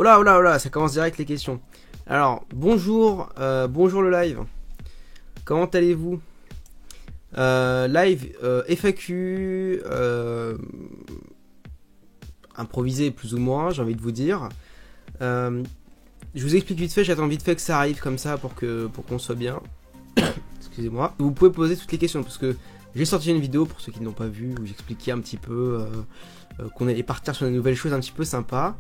Oh là, ça commence direct les questions. Alors, bonjour, bonjour le live. Comment allez-vous? Live FAQ improvisé plus ou moins, j'ai envie de vous dire. Je vous explique vite fait, j'attends vite fait que ça arrive comme ça pour qu'on soit bien. Excusez-moi. Vous pouvez poser toutes les questions parce que j'ai sorti une vidéo pour ceux qui ne l'ont pas vu où j'expliquais un petit peu qu'on allait partir sur des nouvelles choses un petit peu sympas.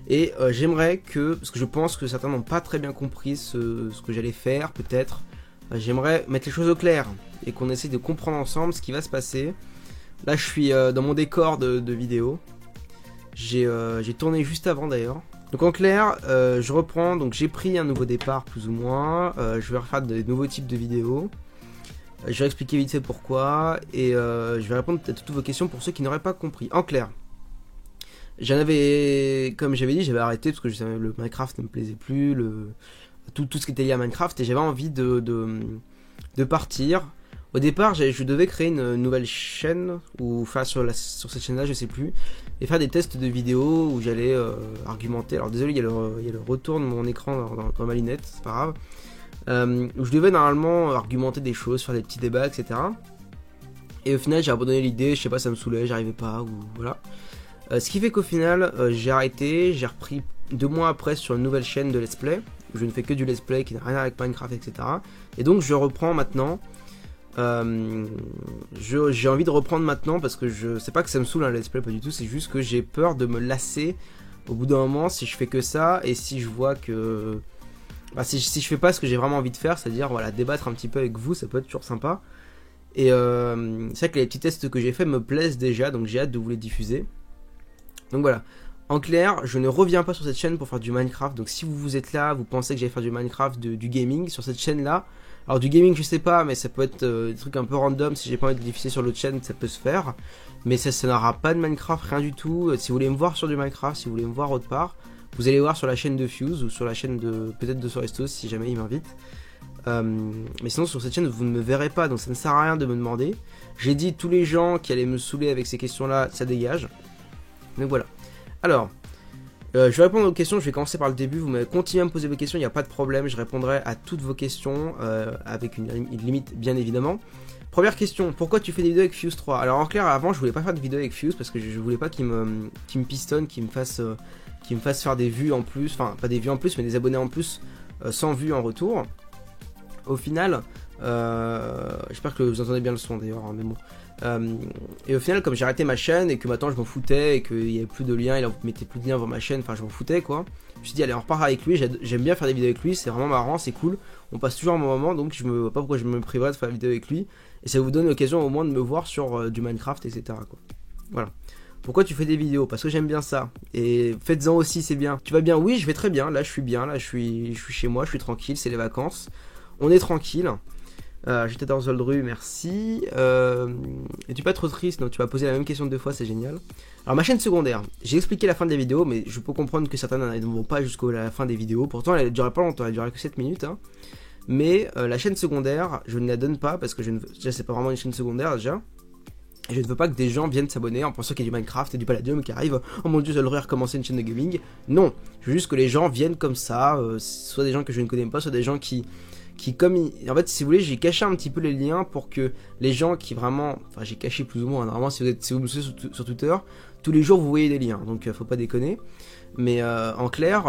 Et j'aimerais que, parce que je pense que certains n'ont pas très bien compris ce que j'allais faire peut-être, j'aimerais mettre les choses au clair et qu'on essaie de comprendre ensemble ce qui va se passer. Là je suis dans mon décor de vidéo. J'ai tourné juste avant d'ailleurs. Donc en clair, je reprends, donc j'ai pris un nouveau départ plus ou moins, je vais refaire de nouveaux types de vidéos. Je vais expliquer vite fait pourquoi et je vais répondre à toutes vos questions pour ceux qui n'auraient pas compris. En clair, comme j'avais dit, j'avais arrêté parce que le Minecraft ne me plaisait plus, tout ce qui était lié à Minecraft, et j'avais envie de partir. Au départ, je devais créer une nouvelle chaîne, ou enfin sur cette chaîne-là, je sais plus, et faire des tests de vidéos où j'allais argumenter. Alors désolé, il y a le retour de mon écran dans ma lunette, c'est pas grave. Où je devais normalement argumenter des choses, faire des petits débats, etc. Et au final, j'ai abandonné l'idée, je sais pas, ça me saoulait, j'arrivais pas, ou voilà. Ce qui fait qu'au final, j'ai arrêté, j'ai repris 2 mois après sur une nouvelle chaîne de let's play, où je ne fais que du let's play qui n'a rien à voir avec Minecraft, etc. Et donc je reprends maintenant. J'ai envie de reprendre maintenant parce que c'est pas que ça me saoule un let's play, pas du tout, c'est juste que j'ai peur de me lasser au bout d'un moment si je fais que ça et si je vois que si je fais pas ce que j'ai vraiment envie de faire, c'est-à-dire voilà, débattre un petit peu avec vous, ça peut être toujours sympa. Et c'est vrai que les petits tests que j'ai fait me plaisent déjà, donc j'ai hâte de vous les diffuser. Donc voilà, en clair, je ne reviens pas sur cette chaîne pour faire du Minecraft, donc si vous êtes là, vous pensez que j'allais faire du Minecraft, du gaming sur cette chaîne là. Alors du gaming je sais pas, mais ça peut être des trucs un peu random, si j'ai pas envie de diffuser sur l'autre chaîne ça peut se faire. Mais ça n'aura pas de Minecraft, rien du tout. Si vous voulez me voir sur du Minecraft, si vous voulez me voir autre part, vous allez voir sur la chaîne de Fuse ou sur la chaîne peut-être de Sorestos si jamais il m'invite. Mais sinon sur cette chaîne vous ne me verrez pas, donc ça ne sert à rien de me demander. J'ai dit tous les gens qui allaient me saouler avec ces questions là, ça dégage. Donc voilà. Alors, je vais répondre aux questions, je vais commencer par le début, vous m'avez continué à me poser vos questions, il n'y a pas de problème, je répondrai à toutes vos questions, avec une limite bien évidemment. Première question, pourquoi tu fais des vidéos avec Fuse 3? Alors en clair, avant je voulais pas faire de vidéos avec Fuse parce que je voulais pas qu'il me pistonne, qu'il me fasse faire des vues en plus, enfin pas des vues en plus mais des abonnés en plus, sans vues en retour. Au final, j'espère que vous entendez bien le son d'ailleurs, hein, mais bon. Et au final, comme j'ai arrêté ma chaîne et que maintenant je m'en foutais et qu'il n'y avait plus de liens, il ne mettait plus de liens dans ma chaîne, enfin je m'en foutais quoi. Je me suis dit allez on repart avec lui, j'aime bien faire des vidéos avec lui, c'est vraiment marrant, c'est cool, on passe toujours un bon moment, donc je me vois pas pourquoi je me priverais de faire des vidéos avec lui. Et ça vous donne l'occasion au moins de me voir sur du Minecraft, etc. quoi. Voilà. Pourquoi tu fais des vidéos? Parce que j'aime bien ça. Et faites-en aussi, c'est bien. Tu vas bien? Oui, je vais très bien, là je suis bien, là je suis chez moi, je suis tranquille, c'est les vacances. On est tranquille. J'étais dans Zoldru, merci. Es-tu pas trop triste? Non, tu m'as posé la même question 2 fois, c'est génial. Alors ma chaîne secondaire, j'ai expliqué la fin des vidéos, mais je peux comprendre que certains ne vont pas jusqu'à la fin des vidéos. Pourtant elle ne durerait pas longtemps, elle durerait que 7 minutes. Hein. Mais la chaîne secondaire, je ne la donne pas parce que déjà c'est pas vraiment une chaîne secondaire déjà. Et je ne veux pas que des gens viennent s'abonner en pensant qu'il y a du Minecraft et du Palladium qui arrive. Oh mon dieu, Zoldru a recommencé une chaîne de gaming. Non, je veux juste que les gens viennent comme ça, soit des gens que je ne connais pas, soit des gens qui en fait si vous voulez j'ai caché un petit peu les liens pour que les gens qui vraiment, enfin j'ai caché plus ou moins, normalement si vous me suivez sur Twitter, tous les jours vous voyez des liens, donc faut pas déconner, mais en clair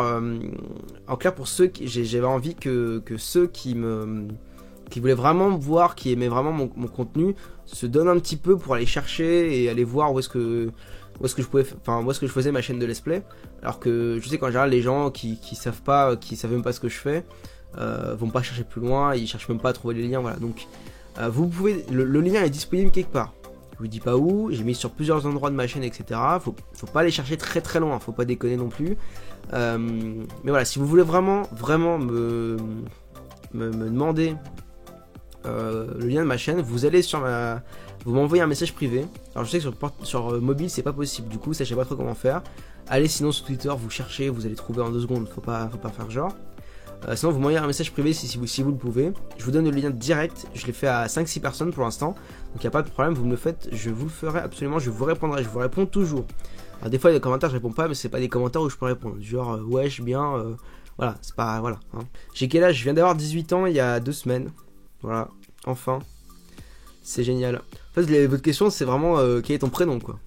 pour ceux qui, j'avais envie que ceux qui voulaient vraiment me voir, qui aimaient vraiment mon contenu, se donnent un petit peu pour aller chercher et aller voir où est-ce que je faisais ma chaîne de let's play, alors que je sais qu'en général les gens qui savent même pas ce que je fais, vont pas chercher plus loin, ils cherchent même pas à trouver les liens, voilà. Donc vous pouvez, le lien est disponible quelque part, je vous dis pas où, j'ai mis sur plusieurs endroits de ma chaîne, etc. Faut pas aller chercher très très loin, faut pas déconner non plus. Mais voilà, si vous voulez vraiment me demander le lien de ma chaîne, vous allez vous m'envoyez un message privé. Alors je sais que sur mobile c'est pas possible, du coup ça je sais pas trop comment faire. Allez sinon sur Twitter, vous cherchez, vous allez trouver en 2 secondes, faut pas faire genre. Sinon vous m'envoyez un message privé si vous le pouvez. Je vous donne le lien direct, je l'ai fait à 5-6 personnes pour l'instant, donc il n'y a pas de problème, vous me le faites, je vous le ferai absolument, je vous répondrai, je vous réponds toujours. Alors, des fois, les commentaires, je réponds pas, mais c'est pas des commentaires où je peux répondre. Genre, wesh, bien, voilà, c'est pas, voilà. Hein. J'ai quel âge? Je viens d'avoir 18 ans il y a 2 semaines. Voilà, enfin. C'est génial. En fait, votre question, c'est vraiment quel est ton prénom, quoi.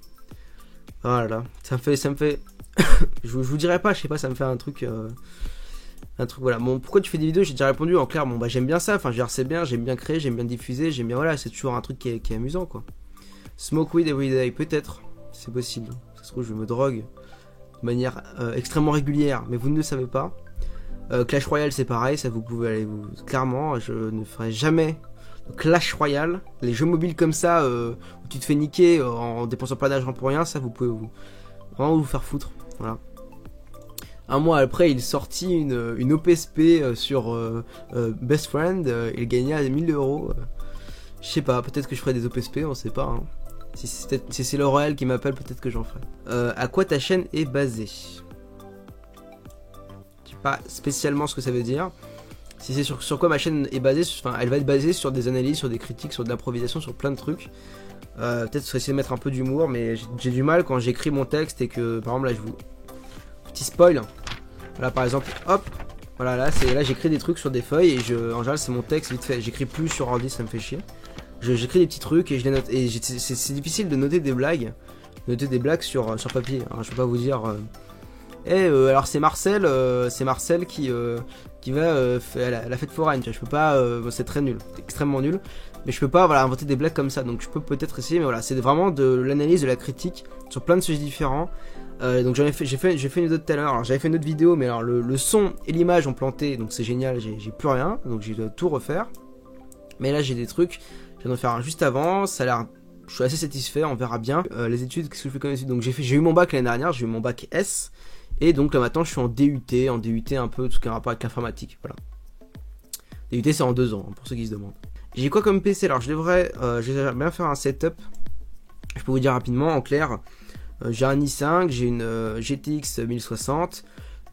Voilà, ça me fait. je vous dirai pas, je sais pas, ça me fait un truc, voilà. Bon, pourquoi tu fais des vidéos? J'ai déjà répondu en clair. Bon, bah, j'aime bien ça. Enfin, je veux dire, c'est bien, j'aime bien créer, j'aime bien diffuser, j'aime bien, voilà, c'est toujours un truc qui est amusant, quoi. Smoke weed every day, peut-être, c'est possible. Ça se trouve, je me drogue de manière extrêmement régulière, mais vous ne le savez pas. Clash Royale, c'est pareil, ça vous pouvez aller clairement, je ne ferai jamais Clash Royale. Les jeux mobiles comme ça, où tu te fais niquer en dépensant pas d'argent pour rien, ça vous pouvez vraiment vous faire foutre. Voilà. Un mois après, il sortit une OPSP sur Best Friend, il gagnait à 1000 euros. Je sais pas, peut-être que je ferai des OPSP, on sait pas. Hein. Si c'est L'Oréal qui m'appelle, peut-être que j'en ferai. À quoi ta chaîne est basée? Je sais pas spécialement ce que ça veut dire. Si c'est sur quoi ma chaîne est basée, enfin, elle va être basée sur des analyses, sur des critiques, sur de l'improvisation, sur plein de trucs. Peut-être que essayer de mettre un peu d'humour, mais j'ai du mal quand j'écris mon texte et que, par exemple, là, je vous... Petit spoil. Voilà, par exemple, hop. Voilà, là j'écris des trucs sur des feuilles et en général, c'est mon texte vite fait. J'écris plus sur ordi, ça me fait chier. J'écris des petits trucs et je les note. Et c'est difficile de noter des blagues. Sur papier. Hein, je peux pas vous dire... alors c'est Marcel qui va faire la fête foraine, tu vois, je peux pas, c'est très nul, c'est extrêmement nul, mais je peux pas, voilà, inventer des blagues comme ça, donc je peux peut-être essayer, mais voilà, c'est vraiment de l'analyse, de la critique sur plein de sujets différents. Donc j'ai fait une vidéo tout à l'heure, alors j'avais fait une autre vidéo, mais alors le son et l'image ont planté, donc c'est génial, j'ai plus rien, donc j'ai dois tout refaire, mais là j'ai des trucs, je viens d'en faire un juste avant, ça a l'air, je suis assez satisfait, on verra bien. Les études, qu'est-ce que je fais comme études? Donc j'ai eu mon bac l'année dernière, j'ai eu mon bac S. Et donc là maintenant je suis en DUT un peu tout ce qui a un rapport avec l'informatique, voilà. DUT c'est en 2 ans, pour ceux qui se demandent. J'ai quoi comme PC? Alors je devrais bien faire un setup. Je peux vous dire rapidement, en clair, j'ai un i5, j'ai une GTX 1060,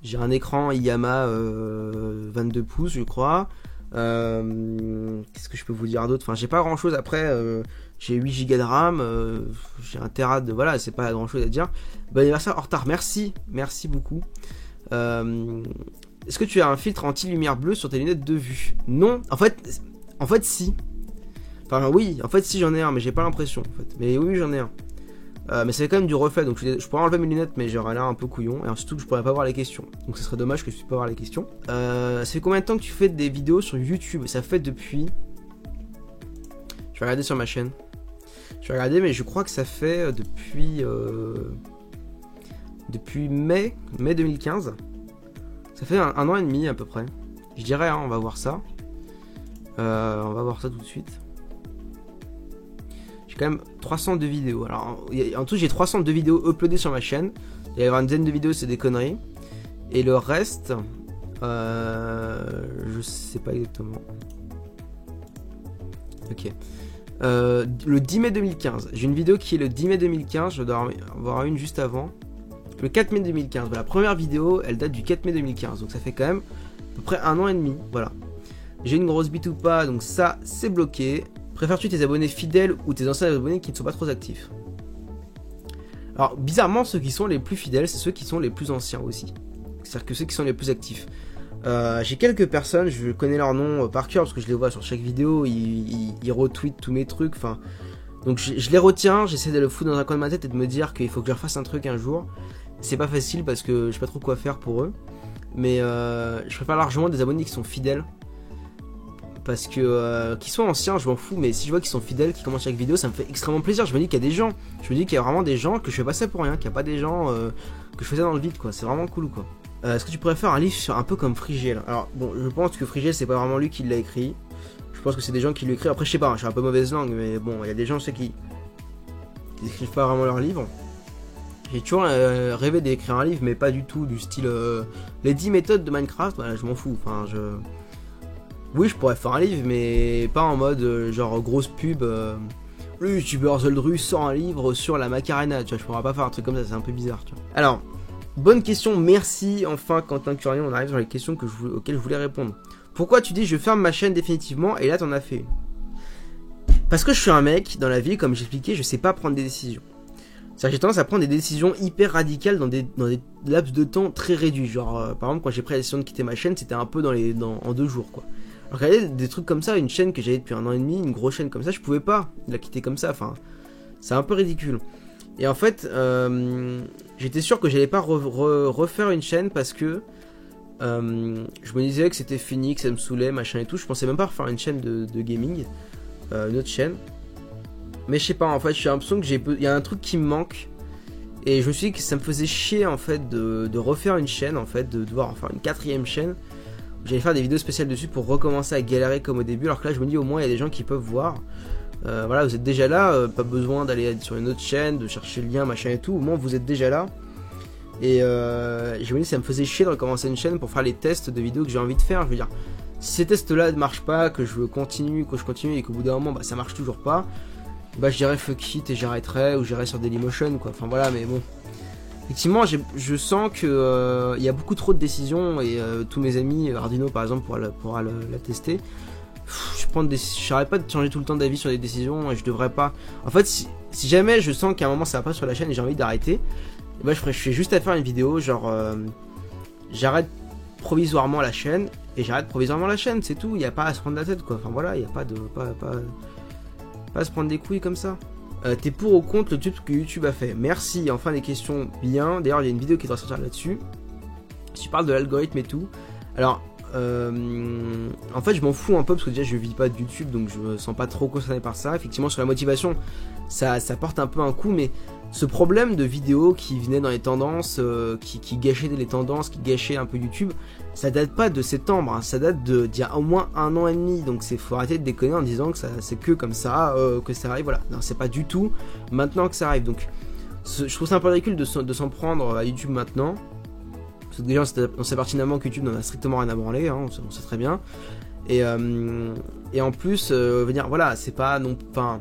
j'ai un écran Yamaha 22 pouces je crois. Qu'est-ce que je peux vous dire d'autre? Enfin j'ai pas grand chose après, j'ai 8 Go de RAM, j'ai 1 Tera de... Voilà, c'est pas grand chose à dire. Bon anniversaire en retard, merci beaucoup. Est-ce que tu as un filtre anti-lumière bleue sur tes lunettes de vue? Non, en fait si. Enfin oui, en fait si j'en ai un, mais j'ai pas l'impression en fait. Mais oui j'en ai un. Mais c'est quand même du reflet, donc je pourrais enlever mes lunettes, mais j'aurais l'air un peu couillon, et surtout que je pourrais pas voir les questions. Donc ce serait dommage que je puisse pas voir les questions. Ça fait combien de temps que tu fais des vidéos sur YouTube? Ça fait depuis... Je vais regarder sur ma chaîne. Je vais regarder, mais je crois que ça fait depuis mai 2015. Ça fait un an et demi à peu près. Je dirais, hein, on va voir ça. On va voir ça tout de suite. J'ai quand même 302 vidéos. Alors, en tout, j'ai 302 vidéos uploadées sur ma chaîne. Il va y avoir une dizaine de vidéos, c'est des conneries. Et le reste, je sais pas exactement. Ok. Le 10 mai 2015. J'ai une vidéo qui est le 10 mai 2015. Je dois en avoir une juste avant. Le 4 mai 2015. La première vidéo, elle date du 4 mai 2015. Donc ça fait quand même à peu près un an et demi. Voilà. J'ai une grosse bite ou pas. Donc ça, c'est bloqué. Préfères-tu tes abonnés fidèles ou tes anciens abonnés qui ne sont pas trop actifs? Alors, bizarrement, ceux qui sont les plus fidèles, c'est ceux qui sont les plus anciens aussi. C'est-à-dire que ceux qui sont les plus actifs. J'ai quelques personnes, je connais leur nom par cœur parce que je les vois sur chaque vidéo, ils retweetent tous mes trucs, enfin... Donc je les retiens, j'essaie de le foutre dans un coin de ma tête et de me dire qu'il faut que je leur fasse un truc un jour. C'est pas facile parce que je sais pas trop quoi faire pour eux. Mais je préfère largement des abonnés qui sont fidèles. Parce que qu'ils soient anciens, je m'en fous, mais si je vois qu'ils sont fidèles, qui commencent chaque vidéo, ça me fait extrêmement plaisir. Je me dis qu'il y a des gens, je me dis qu'il y a vraiment des gens que je fais pas ça pour rien, qu'il n'y a pas des gens que je fais ça dans le vide, quoi. C'est vraiment cool, quoi. Est-ce que tu pourrais faire un livre sur un peu comme Frigel? Alors bon, je pense que Frigel c'est pas vraiment lui qui l'a écrit. Je pense que c'est des gens qui l'ont écrit. Après je sais pas, je suis un peu mauvaise langue, mais bon, il y a des gens je sais qui écrivent pas vraiment leurs livres. J'ai toujours rêvé d'écrire un livre, mais pas du tout du style les 10 méthodes de Minecraft. Voilà, je m'en fous. Enfin, oui, je pourrais faire un livre, mais pas en mode genre grosse pub. Le youtubeur Zoldru sort un livre sur la Macarena. Tu vois, je pourrais pas faire un truc comme ça, c'est un peu bizarre. Tu vois. Alors. Bonne question, merci. Enfin, Quentin Curion, on arrive sur les questions auxquelles je voulais répondre. Pourquoi tu dis je ferme ma chaîne définitivement et là t'en as fait une? Parce que je suis un mec dans la vie, comme j'expliquais, je sais pas prendre des décisions. C'est-à-dire j'ai tendance à prendre des décisions hyper radicales dans des laps de temps très réduits. Genre, par exemple, quand j'ai pris la décision de quitter ma chaîne, c'était un peu en 2 jours, quoi. Alors regardez, des trucs comme ça, une chaîne que j'avais depuis 1 an et demi, une grosse chaîne comme ça, je pouvais pas la quitter comme ça, enfin, c'est un peu ridicule. Et en fait, j'étais sûr que j'allais pas refaire une chaîne parce que je me disais que c'était fini, que ça me saoulait, machin et tout. Je pensais même pas refaire une chaîne de gaming, une autre chaîne. Mais je sais pas, en fait, j'ai l'impression il y a un truc qui me manque. Et je me suis dit que ça me faisait chier, en fait, de refaire une chaîne, en fait, de devoir en faire une 4ème chaîne. J'allais faire des vidéos spéciales dessus pour recommencer à galérer comme au début. Alors que là, je me dis, au moins, il y a des gens qui peuvent voir. Voilà, vous êtes déjà là, pas besoin d'aller sur une autre chaîne, de chercher le lien, machin et tout. Au moins, vous êtes déjà là. Et je me dis, ça me faisait chier de recommencer une chaîne pour faire les tests de vidéos que j'ai envie de faire. Je veux dire, si ces tests-là ne marchent pas, que je continue et qu'au bout d'un moment, bah, ça marche toujours pas, bah je dirais fuck it et j'arrêterai ou j'irai sur Dailymotion, quoi. Enfin voilà, mais bon. Effectivement, je sens que y a beaucoup trop de décisions et tous mes amis, Arduino par exemple, pourra la tester. J'arrête pas de changer tout le temps d'avis sur des décisions et je devrais pas. En fait, si jamais je sens qu'à un moment ça va pas sur la chaîne et j'ai envie d'arrêter, bah je fais juste à faire une vidéo genre j'arrête provisoirement la chaîne et j'arrête provisoirement la chaîne, c'est tout. Il y a pas à se prendre la tête, quoi. Enfin voilà, il y a pas à se prendre des couilles comme ça. T'es pour ou contre le tube que YouTube a fait? Merci, enfin des questions bien. D'ailleurs, il y a une vidéo qui doit sortir là-dessus. Tu parles de l'algorithme et tout. Alors, en fait, je m'en fous un peu parce que déjà je vis pas de YouTube, donc je me sens pas trop concerné par ça. Effectivement, sur la motivation, ça porte un peu un coup, mais ce problème de vidéos qui venaient dans les tendances, qui gâchaient les tendances, qui gâchaient un peu YouTube, ça date pas de septembre, hein, ça date d'il y a au moins 1 an et demi. Donc faut arrêter de déconner en disant que c'est que comme ça que ça arrive. Voilà, non, c'est pas du tout maintenant que ça arrive. Donc je trouve ça un peu ridicule de s'en prendre à YouTube maintenant. Parce que déjà on sait pertinemment que YouTube n'en a strictement rien à branler, hein, on sait très bien. Et en plus, venir, voilà, c'est pas non, enfin,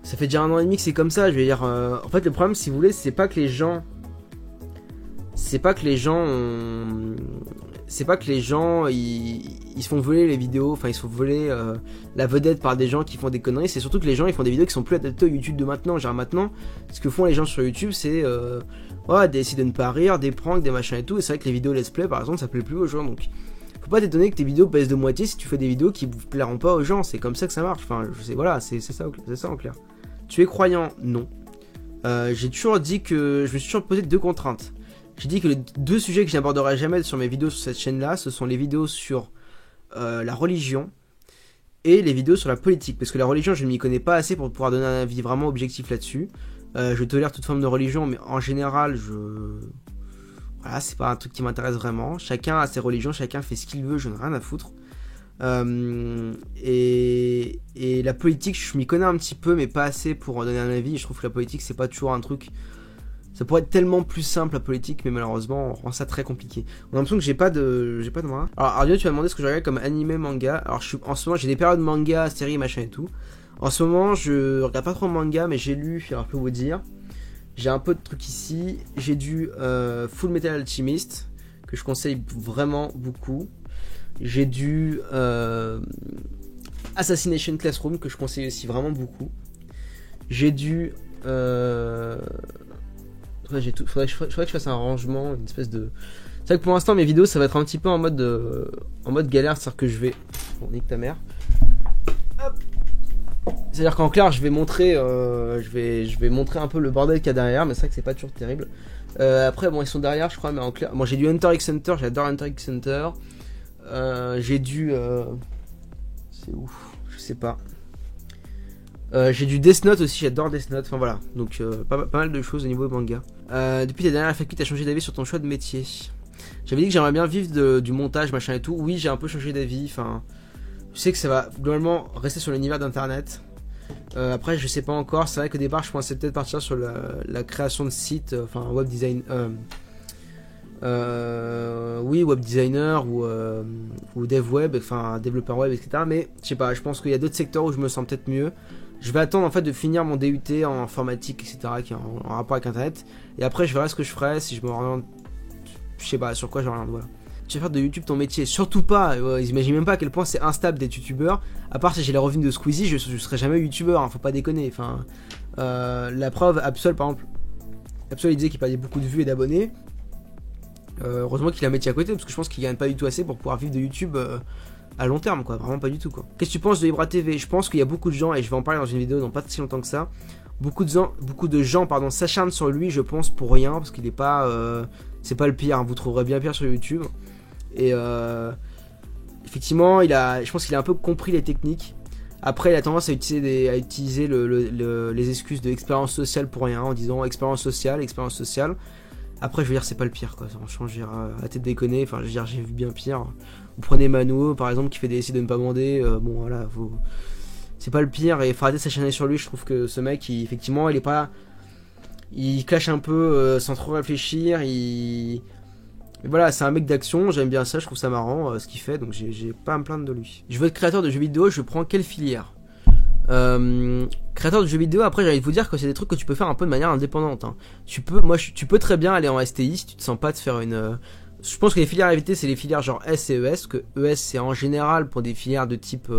ça fait déjà 1 an et demi que c'est comme ça. Je veux dire, en fait, le problème, si vous voulez, c'est pas que les gens ils se font voler les vidéos, enfin ils se font voler la vedette par des gens qui font des conneries. C'est surtout que les gens ils font des vidéos qui sont plus adaptées au YouTube de maintenant. Genre maintenant, ce que font les gens sur YouTube, c'est d'essayer de ne pas rire, des pranks, des machins et tout. Et c'est vrai que les vidéos let's play par exemple, ça plaît plus aux gens. Donc faut pas t'étonner que tes vidéos baissent de moitié si tu fais des vidéos qui vous plairont pas aux gens. C'est comme ça que ça marche. Enfin, je sais, voilà, c'est ça en clair. Tu es croyant? Non. J'ai toujours dit que je me suis toujours posé 2 contraintes. J'ai dit que les 2 sujets que je n'aborderai jamais sur mes vidéos sur cette chaîne-là, ce sont les vidéos sur la religion et les vidéos sur la politique. Parce que la religion, je ne m'y connais pas assez pour pouvoir donner un avis vraiment objectif là-dessus. Je tolère toute forme de religion, mais en général, voilà, c'est pas un truc qui m'intéresse vraiment. Chacun a ses religions, chacun fait ce qu'il veut, je n'ai rien à foutre. Et la politique, je m'y connais un petit peu, mais pas assez pour en donner un avis. Je trouve que la politique, c'est pas toujours un truc... Ça pourrait être tellement plus simple la politique, mais malheureusement on rend ça très compliqué. On a l'impression que j'ai pas de moi. Alors Arduino, tu m'as demandé ce que je regarde comme animé, manga. Alors en ce moment j'ai des périodes manga, séries, machin et tout. En ce moment je regarde pas trop manga, mais j'ai lu, alors je peux vous dire. J'ai un peu de trucs ici. J'ai du Full Metal Alchemist que je conseille vraiment beaucoup. J'ai du Assassination Classroom que je conseille aussi vraiment beaucoup. J'ai du faudrait que je fasse un rangement, une espèce de... C'est vrai que pour l'instant mes vidéos ça va être un petit peu en mode galère, c'est-à-dire que je vais... Bon, nique ta mère. C'est-à-dire qu'en clair je vais montrer je vais montrer un peu le bordel qu'il y a derrière, mais c'est vrai que c'est pas toujours terrible. Après bon ils sont derrière je crois, mais en clair... Bon j'ai du Hunter x Hunter, j'adore Hunter x Hunter. J'ai du... C'est ouf, je sais pas. J'ai du Death Note aussi, j'adore Death Note, enfin voilà, donc pas mal de choses au niveau manga. Depuis ta dernière FAQ, t'as changé d'avis sur ton choix de métier. J'avais dit que j'aimerais bien vivre du montage, machin et tout. Oui, j'ai un peu changé d'avis, enfin, je sais que ça va globalement rester sur l'univers d'internet. Après, je sais pas encore, c'est vrai qu'au départ, je pensais peut-être partir sur la création de sites, enfin, web design, oui, web designer ou dev web, enfin, développeur web, etc. Mais je sais pas, je pense qu'il y a d'autres secteurs où je me sens peut-être mieux. Je vais attendre en fait de finir mon DUT en informatique, etc., qui est en rapport avec internet. Et après, je verrai ce que je ferai, si je me oriente, je sais pas sur quoi je m'oriente, voilà. Tu vas faire de YouTube ton métier, surtout pas. Ils imaginent même pas à quel point c'est instable d'être youtubeur. À part si j'ai les revenus de Squeezie, je serai jamais youtubeur, hein, faut pas déconner. Enfin, La preuve, Absol par exemple, Absol il disait qu'il perdait beaucoup de vues et d'abonnés. Heureusement qu'il a un métier à côté, parce que je pense qu'il gagne pas du tout assez pour pouvoir vivre de YouTube à long terme, quoi, vraiment pas du tout, quoi. Qu'est-ce que tu penses de Ibra TV? Je pense qu'il y a beaucoup de gens, et je vais en parler dans une vidéo dans pas si longtemps que ça, beaucoup de gens s'acharnent sur lui, je pense, pour rien, parce qu'il est pas, c'est pas le pire, hein, vous trouverez bien pire sur YouTube. Et effectivement, je pense qu'il a un peu compris les techniques. Après, il a tendance à utiliser les excuses de expérience sociale pour rien, en disant expérience sociale. Après, je veux dire, c'est pas le pire, quoi. Franchement, je veux dire, arrêtez de déconner. Enfin, je veux dire, j'ai vu bien pire. Vous prenez Manu, par exemple, qui fait des essais de ne pas bander. Bon, voilà, c'est pas le pire. Et faut arrêter de s'acharner sur lui. Je trouve que ce mec, effectivement, il est pas. Il clash un peu sans trop réfléchir. Mais voilà, c'est un mec d'action. J'aime bien ça. Je trouve ça marrant ce qu'il fait. Donc, j'ai pas à me plaindre de lui. Je veux être créateur de jeux vidéo. Je prends quelle filière? Créateur de jeux vidéo, après j'ai envie de vous dire que c'est des trucs que tu peux faire un peu de manière indépendante, hein. Tu peux très bien aller en STI si tu te sens pas de faire une... Je pense que les filières à éviter, c'est les filières genre S et ES, que ES c'est en général pour des filières de type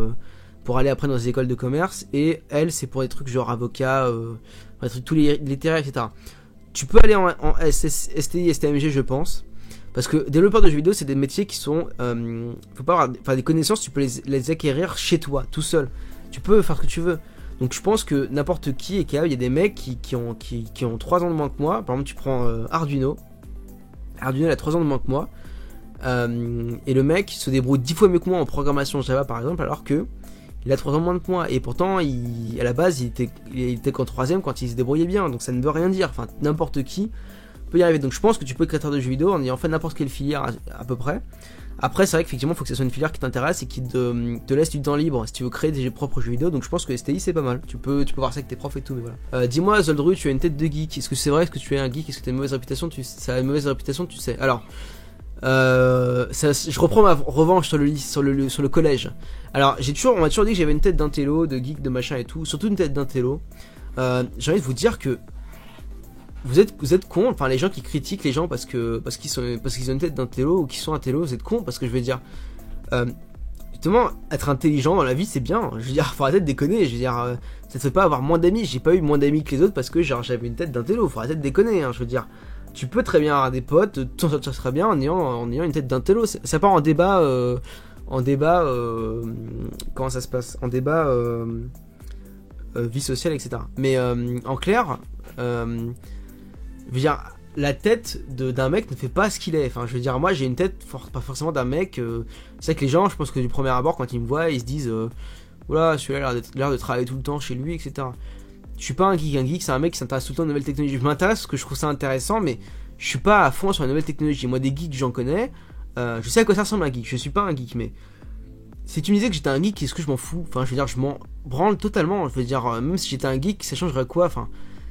pour aller après dans des écoles de commerce, et L c'est pour des trucs genre avocat, des trucs tous les littéraires, etc. Tu peux aller en STI, STMG, je pense, parce que développeur de jeux vidéo c'est des métiers qui sont faut pas avoir des connaissances, tu peux les acquérir chez toi tout seul. Tu peux faire ce que tu veux. Donc je pense que n'importe qui est capable. Il y a des mecs qui ont 3 ans de moins que moi. Par exemple, tu prends Arduino. Arduino il a 3 ans de moins que moi. Et le mec se débrouille 10 fois mieux que moi en programmation Java par exemple, alors que il a 3 ans de moins que moi. Et pourtant, à la base, il était qu'en 3ème quand il se débrouillait bien. Donc ça ne veut rien dire. Enfin, n'importe qui peut y arriver. Donc je pense que tu peux être créateur de jeux vidéo en ayant fait n'importe quelle filière à peu près. Après, c'est vrai qu'effectivement, il faut que ce soit une filière qui t'intéresse et qui te laisse du temps libre si tu veux créer des propres jeux vidéo. Donc, je pense que STI c'est pas mal. Tu peux voir ça avec tes profs et tout. Mais voilà. Dis-moi, Zoldru, tu as une tête de geek. Est-ce que c'est vrai? Est-ce que tu es un geek? Est-ce que tu as une mauvaise réputation? Ça a une mauvaise réputation, tu sais. Alors, je reprends ma revanche sur le collège. Alors, on m'a toujours dit que j'avais une tête d'intello, de geek, de machin et tout. Surtout une tête d'intello. J'ai envie de vous dire que vous êtes cons, enfin les gens qui critiquent les gens parce qu'ils ont une tête d'intello ou qu'ils sont intello, vous êtes cons, parce que je veux dire justement être intelligent dans la vie c'est bien, je veux dire faut arrêter de déconner, je veux dire ça te fait pas avoir moins d'amis, j'ai pas eu moins d'amis que les autres parce que genre j'avais une tête d'intello, faut arrêter de déconner, hein, je veux dire tu peux très bien avoir des potes, t'en sortir très bien en ayant une tête d'intello, ça part en débat comment ça se passe, en débat vie sociale etc. Mais en clair je veux dire, la tête d'un mec ne fait pas ce qu'il est. Enfin, je veux dire, moi j'ai une tête pas forcément d'un mec. C'est vrai que les gens, je pense que du premier abord, quand ils me voient, ils se disent voilà, celui-là a l'air de travailler tout le temps chez lui, etc. Je suis pas un geek. Un geek, c'est un mec qui s'intéresse tout le temps aux nouvelles technologies. Je m'intéresse parce que je trouve ça intéressant, mais je suis pas à fond sur les nouvelles technologies. Moi, des geeks, j'en connais. Je sais à quoi ça ressemble un geek. Je suis pas un geek, mais si tu me disais que j'étais un geek, est-ce que je m'en fous? Enfin, je veux dire, je m'en branle totalement. Je veux dire, même si j'étais un geek, ça changerait quoi? Enfin.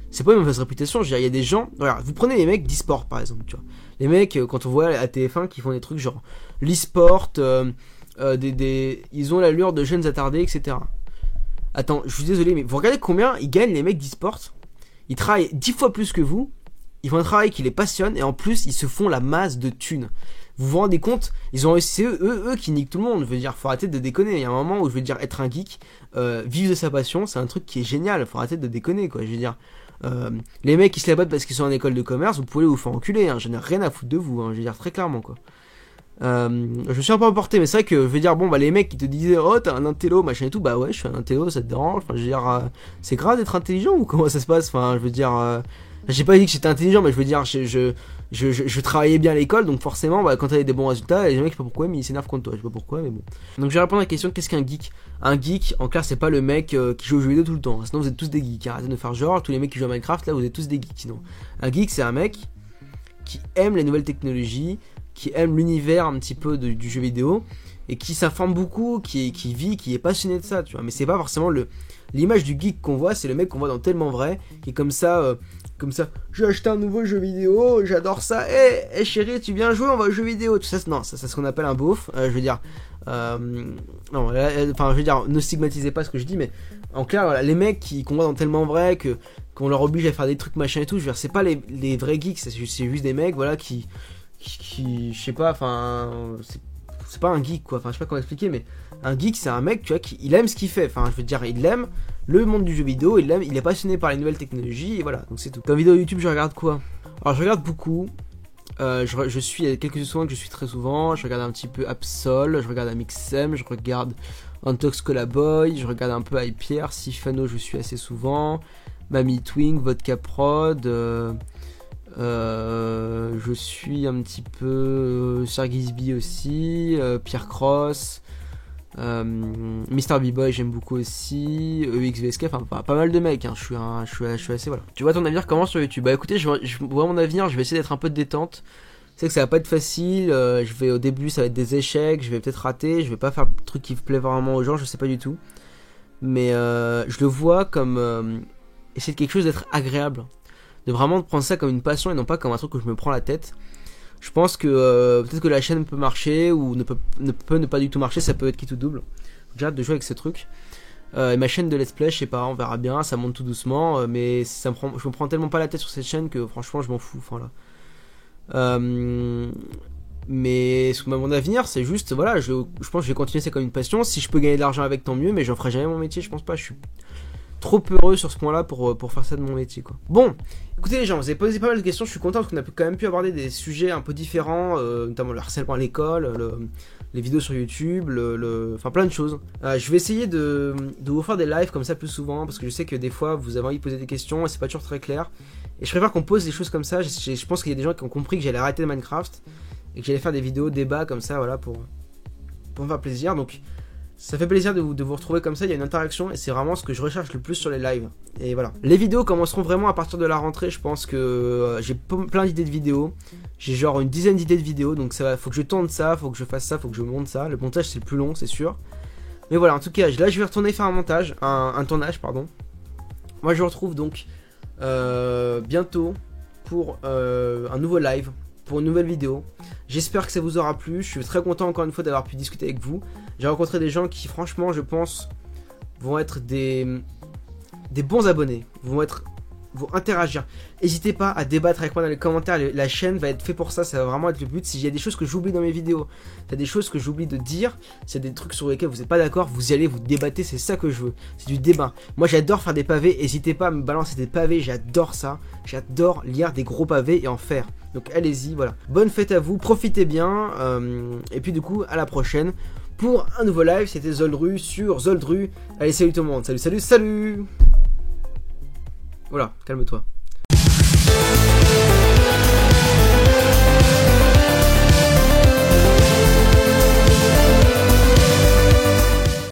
C'est pas une mauvaise réputation, je veux dire, il y a des gens, regarde, vous prenez les mecs d'e-sport par exemple, tu vois. Les mecs, quand on voit à TF1 qui font des trucs genre l'e-sport, ils ont l'allure de jeunes attardés, etc. Attends, je suis désolé, mais vous regardez combien ils gagnent les mecs d'e-sport? Ils travaillent 10 fois plus que vous, ils font un travail qui les passionne, et en plus, ils se font la masse de thunes. Vous vous rendez compte? C'est eux qui niquent tout le monde, je veux dire, faut arrêter de déconner. Il y a un moment où je veux dire, être un geek, vivre de sa passion, c'est un truc qui est génial, faut arrêter de déconner, quoi, je veux dire. Les mecs qui se la battent parce qu'ils sont en école de commerce, vous pouvez vous faire enculer, hein, je n'ai rien à foutre de vous, hein, je veux dire très clairement quoi. Je me suis un peu emporté, mais c'est vrai que je veux dire, bon bah les mecs qui te disaient oh t'es un intello machin et tout, bah ouais je suis un intello, ça te dérange, enfin je veux dire c'est grave d'être intelligent ou comment ça se passe, enfin je veux dire j'ai pas dit que j'étais intelligent, mais je veux dire je travaillais bien à l'école, donc forcément bah, quand t'avais des bons résultats, les mecs je sais pas pourquoi mais ils s'énervent contre toi, je sais pas pourquoi mais bon. Donc je vais répondre à la question, qu'est-ce qu'un geek? Un geek en clair c'est pas le mec qui joue aux jeux vidéo tout le temps, sinon vous êtes tous des geeks, arrêtez de faire genre, tous les mecs qui jouent à Minecraft là vous êtes tous des geeks sinon. Un geek c'est un mec qui aime les nouvelles technologies, qui aime l'univers un petit peu du jeu vidéo et qui s'informe beaucoup, qui vit, qui est passionné de ça, tu vois. Mais c'est pas forcément l'image du geek qu'on voit, c'est le mec qu'on voit dans Tellement Vrai, qui est comme ça, j'ai acheté un nouveau jeu vidéo, j'adore ça, hey, chérie, tu viens jouer, on va au jeu vidéo, tout ça, non, ça c'est ce qu'on appelle un beauf, je veux dire, non, enfin, je veux dire, ne stigmatisez pas ce que je dis, mais en clair, voilà, les mecs qu'on voit dans Tellement Vrai, qu'on leur oblige à faire des trucs machin et tout, je veux dire, c'est pas les vrais geeks, c'est juste des mecs, voilà, qui je sais pas, enfin c'est pas un geek quoi, enfin je sais pas comment expliquer, mais un geek c'est un mec tu vois il aime ce qu'il fait, enfin je veux dire il l'aime, le monde du jeu vidéo, il est passionné par les nouvelles technologies, et voilà, donc c'est tout. Comme vidéo YouTube, je regarde quoi? Alors je regarde beaucoup, je suis, il y a quelques soins que je suis très souvent, je regarde un petit peu Absol, je regarde Amixem, je regarde Antox Colaboy, je regarde un peu Hypierre, Sifano je suis assez souvent, Mamie Twink, Vodka Prod, je suis un petit peu Sergisby aussi, Pierre Cross, Mr. B-Boy j'aime beaucoup aussi, EXVSK, enfin pas mal de mecs, hein. je suis assez voilà. Tu vois ton avenir comment sur YouTube? Bah écoutez, je vois mon avenir, je vais essayer d'être un peu de détente. C'est que ça va pas être facile, au début ça va être des échecs, je vais peut-être rater, je vais pas faire le truc qui plaît vraiment aux gens, je sais pas du tout. Mais je le vois comme essayer de quelque chose d'être agréable, de vraiment prendre ça comme une passion et non pas comme un truc que je me prends la tête. Je pense que peut-être que la chaîne peut marcher ou ne peut ne pas du tout marcher, ça peut être quitte ou double. J'ai hâte de jouer avec ce truc. Et ma chaîne de let's play, je sais pas, on verra bien, ça monte tout doucement, mais je me prends tellement pas la tête sur cette chaîne que franchement je m'en fous. Enfin là. Mais sous mon avenir, c'est juste, voilà, je pense que je vais continuer ça comme une passion. Si je peux gagner de l'argent avec, tant mieux, mais j'en ferai jamais mon métier, je pense pas. Je suis trop heureux sur ce point-là pour faire ça de mon métier, quoi. Bon, écoutez les gens, vous avez posé pas mal de questions, je suis content parce qu'on a quand même pu aborder des sujets un peu différents, notamment le harcèlement à l'école, les vidéos sur YouTube, enfin plein de choses. Je vais essayer de vous faire des lives comme ça plus souvent, parce que je sais que des fois vous avez envie de poser des questions et c'est pas toujours très clair. Et je préfère qu'on pose des choses comme ça, je pense qu'il y a des gens qui ont compris que j'allais arrêter de Minecraft, et que j'allais faire des vidéos débats comme ça, voilà, pour me faire plaisir, donc... Ça fait plaisir de vous retrouver comme ça, il y a une interaction et c'est vraiment ce que je recherche le plus sur les lives. Et voilà. Les vidéos commenceront vraiment à partir de la rentrée, je pense que j'ai plein d'idées de vidéos. J'ai genre une dizaine d'idées de vidéos, donc ça faut que je tourne ça, faut que je fasse ça, faut que je monte ça. Le montage c'est le plus long, c'est sûr. Mais voilà, en tout cas, là je vais retourner faire un tournage, pardon. Moi je vous retrouve donc bientôt pour un nouveau live, pour une nouvelle vidéo. J'espère que ça vous aura plu, je suis très content encore une fois d'avoir pu discuter avec vous. J'ai rencontré des gens qui franchement je pense vont être des bons abonnés, vont interagir. N'hésitez pas à débattre avec moi dans les commentaires, la chaîne va être faite pour ça, ça va vraiment être le but. Si il y a des choses que j'oublie dans mes vidéos, il y a des choses que j'oublie de dire, s'il y a des trucs sur lesquels vous n'êtes pas d'accord, vous y allez, vous débattez, c'est ça que je veux, c'est du débat. Moi j'adore faire des pavés, n'hésitez pas à me balancer des pavés, j'adore ça, j'adore lire des gros pavés et en faire. Donc allez-y, voilà. Bonne fête à vous, profitez bien, et puis du coup à la prochaine pour un nouveau live. C'était Zoldru sur Zoldru. Allez, salut tout le monde, salut. Voilà, calme-toi.